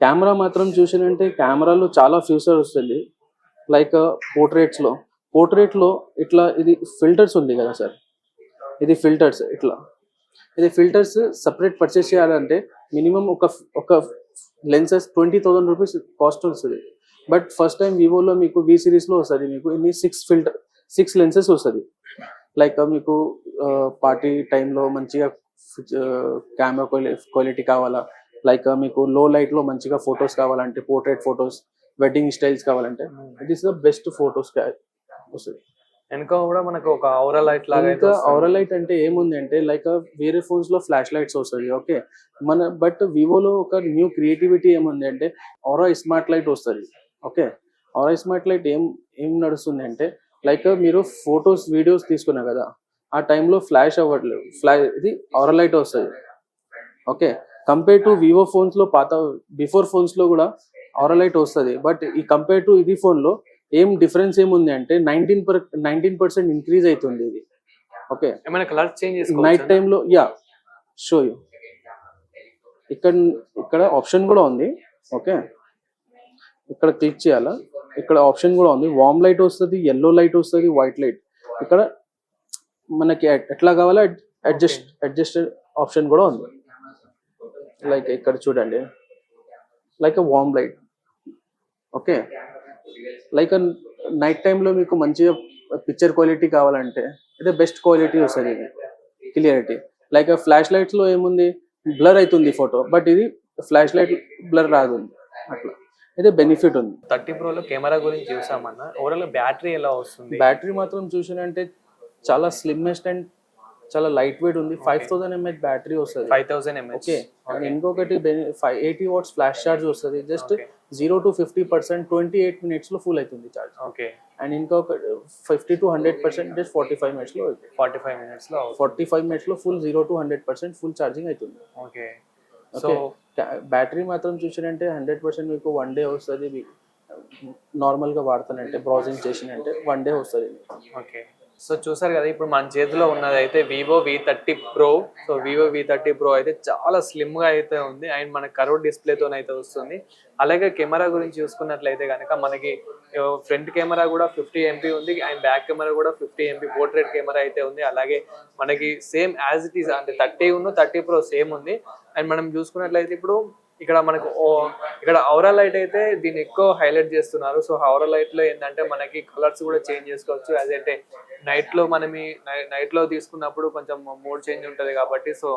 Camera మాత్రం చూసినంటే కెమెరాలో చాలా ఫీచర్ వస్తుంది. లైక్ పోర్ట్రేట్‌లో ఇట్లా ఇది ఫిల్టర్స్ ఉంది కదా సార్. ఇది ఫిల్టర్స్ ఇట్లా. ఇది ఫిల్టర్స్ సెపరేట్ పర్చేస్ చేయాలంటే మినిమమ్ ఒక లెన్సెస్ 20,000 రూపీస్ కాస్ట్ వస్తది. బట్ ఫస్ట్ టైం వివోలో మీకు వి సిరీస్‌లో వస్తది. మీకు ఇన్ని 6 లెన్సెస్ వస్తది. లైక్ మీకు పార్టీ టైమ్‌లో మంచిగా కెమెరా క్వాలిటీ కావాలా, లైక్ మీకు లో లైట్‌లో మంచిగా ఫోటోస్ కావాలంటే పోర్ట్రేట్ ఫోటోస్, వెడ్డింగ్ స్టైల్స్ కావాలంటే it is the best photos వస్తది. వెనక కూడా మనకు ఒక ఔరా లైట్ లాగా అయితే ఇంకా వస్తుంది. ఔరా లైట్ అంటే ఏముంది అంటే లైక్ వేరే ఫోన్స్‌లో ఫ్లాష్ లైట్స్ వస్తది. ఓకే. బట్ వివోలో ఒక న్యూ క్రియేటివిటీ ఏముంది అంటే ఔరా స్మార్ట్ లైట్ వస్తది. ఓకే. ఔరా స్మార్ట్ లైట్ ఏం నడుస్తుంది అంటే లైక్ మీరు ఫోటోస్, వీడియోస్ తీసుకున్నారు కదా! ఆ టైంలో ఫ్లాష్ అవ్వట్లేదు. ఇది ఔరా లైట్ వస్తది. ఓకే. కంపేర్ టు వివో ఫోన్స్‌లో బిఫోర్ ఫోన్స్‌లో కూడా ఔరా లైట్ వస్తది. బట్ ఈ కంపేర్ టు ఇది ఫోన్‌లో డిఫరెన్స్ ఏముంది అంటే 19% ఇంక్రీజ్ అయితుంది ఇది. ఓకే. ఏమైనా కలర్ చేంజ్ నైట్ చేసుకోవచ్చా? టైమ్‌లో షో యూ. ఇక్కడ ఇక్కడ ఆప్షన్ కూడా ఉంది. ఓకే. ఇక్కడ క్లిక్ చేయాలా? ఇక్కడ ఆప్షన్ కూడా ఉంది. వార్మ్ లైట్ వస్తది, యెల్లో లైట్ వస్తది, వైట్ లైట్. ఇక్కడ మనకి ఎట్లా కావాలో అడ్జస్టెడ్ ఆప్షన్ కూడా ఉంది. లైక్ ఇక్కడ చూడండి. Like warm light. Okay. Like night టైమ్‌లో మీకు మంచిగా పిక్చర్ క్వాలిటీ కావాలంటే ఇది బెస్ట్ క్వాలిటీ వస్తది ఇది. క్లియారిటీ. లైక్ ఫ్లాష్ లైట్స్‌లో ఏముంది బ్లర్ అయితుంది ఫోటో. బట్ ఇది ఫ్లాష్ లైట్ బ్లర్ రాదు. అట్లా. ఇది బెనిఫిట్ ఉంది. 30 ప్రోలో కెమెరా గురించి చూసామన్న. ఓవరాల్ బ్యాటరీ ఎలా వస్తుంది? బ్యాటరీ మాత్రం చూసినంటే చాలా స్లిమ్మెస్ట్ అండ్ చాలా లైట్ వెయిట్ ఉంది. 5000 ఎంఏహెచ్ బ్యాటరీ వస్తది. 5000 mAh. ఓకే. అండ్ ఇంకొకటి 80 వాట్స్ ఫ్లాష్ చార్జ్ వస్తది. జస్ట్ 0 to 50% 28 మినిట్స్‌లో ఫుల్ అవుతుంది చార్జ్. ఓకే. అండ్ ఇంకొక 50 to 100% జస్ట్ 45 మినిట్స్‌లో అవుతుంది. 45 మినిట్స్‌లో 45 మినిట్స్‌లో ఫుల్ 0 to 100% ఫుల్ ఛార్జింగ్ అవుతుంది. ఓకే. సో బ్యాటరీ మాత్రం చూసినంటే 100% మీకు 1 డే వస్తది. నార్మల్‌గా వాడతానంటే బ్రౌజింగ్ చేసినంటే 1 డే వస్తది. ఓకే. సో చూసారు కదా, ఇప్పుడు మన చేతిలో ఉన్నది అయితే Vivo V30 Pro. So Vivo V30 Pro అయితే చాలా స్లిమ్గా అయితే ఉంది అండ్ మన కర్వ్ డిస్ప్లేతో అయితే వస్తుంది. అలాగే కెమెరా గురించి చూసుకున్నట్లయితే కనుక మనకి ఫ్రంట్ కెమెరా కూడా 50 MP ఉంది అండ్ బ్యాక్ కెమెరా కూడా 50 MP పోర్ట్రేట్ కెమెరా అయితే ఉంది. అలాగే మనకి సేమ్ యాజ్ ఇట్ ఈస్ అంటే 30 Pro సేమ్ ఉంది. అండ్ మనం చూసుకున్నట్లయితే ఇప్పుడు ఇక్కడ మనకు ఇక్కడ ఔరా లైట్ అయితే దీన్ని ఎక్కువ హైలైట్ చేస్తున్నారు. సో ఔరా లైట్లో ఏంటంటే మనకి కలర్స్ కూడా చేంజ్ చేసుకోవచ్చు. అదంటే నైట్లో తీసుకున్నప్పుడు కొంచెం మూడ్ చేంజ్ ఉంటుంది కాబట్టి సో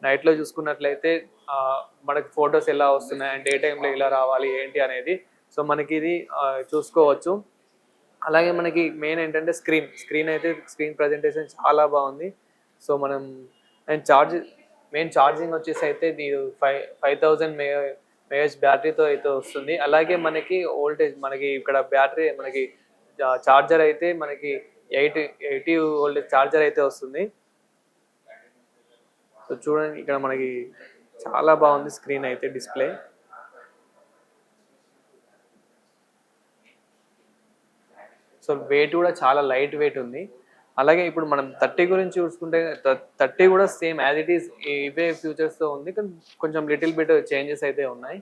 నైట్లో చూసుకున్నట్లయితే మనకి ఫొటోస్ ఎలా వస్తున్నాయి అండ్ డే టైంలో ఎలా రావాలి ఏంటి అనేది సో మనకి ఇది చూసుకోవచ్చు. అలాగే మనకి మెయిన్ ఏంటంటే స్క్రీన్ అయితే స్క్రీన్ ప్రజెంటేషన్ చాలా బాగుంది. సో మనం అండ్ ఛార్జింగ్ వచ్చేసి అయితే ఇది 5000 mAh బ్యాటరీతో అయితే వస్తుంది. అలాగే మనకి వోల్టేజ్ మనకి ఇక్కడ బ్యాటరీ మనకి చార్జర్ అయితే మనకి 80 వోల్టేజ్ చార్జర్ అయితే వస్తుంది. సో చూడండి ఇక్కడ మనకి చాలా బాగుంది స్క్రీన్ అయితే డిస్ప్లే. సో వెయిట్ కూడా చాలా లైట్ వెయిట్ ఉంది. అలాగే ఇప్పుడు మనం 30 గురించి చూసుకుంటే 30 కూడా సేమ్ యాజ్ ఇట్ ఈస్ ఇవే ఫ్యూచర్స్తో ఉంది. కానీ కొంచెం లిటిల్ బిట్ చేంజెస్ అయితే ఉన్నాయి.